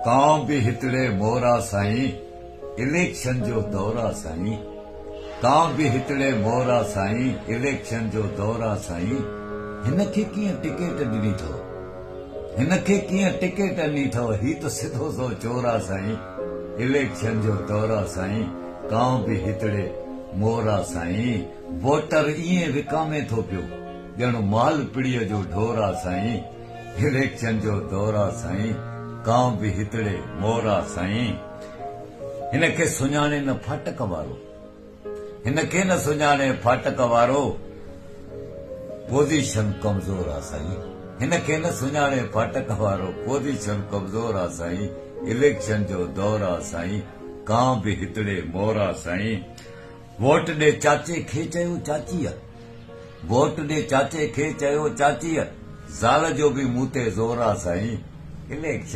कांव भी हितड़े मोरा साईं, इलेक्शन जो दौरा साईं। कांव भी हितड़े मोरा साईं, इलेक्शन जो दौरा साईं। हिनखे कीअं टिकेट ॾिनी अथव, हिनखे कीअं टिकेट ॾिनी अथव, ही त सिधो सो चोरा साईं। इलेक्शन जो दौरा साईं, कांव भी हितड़े मोरा साईं। वोटर ईअं विकामे थो पियो ॼण माल पिड़ीअ जो ढोरा साईं। इलेक्शन जो दौरा साईं, कांव भी हितड़े मोरा साईं। हिनखे सुञाणे न फाटक वारो, हिनखे न सुञाणे फाटक वारो, पोज़ीशन कमज़ोर आ साईं। हिनखे न सुञाणे फाटक वारो, पोज़ीशन कमज़ोर आ साईं। इलेक्शन जो दौर आ साईं, कांव भी हितड़े मोरा साईं। वोट ॾे चाचे खे चयो चाचीअ, वोट ॾे चाचे खे चयो चाचीअ, ज़ाल जो भी मूं ते ज़ोर आ साईं। इलेक्शन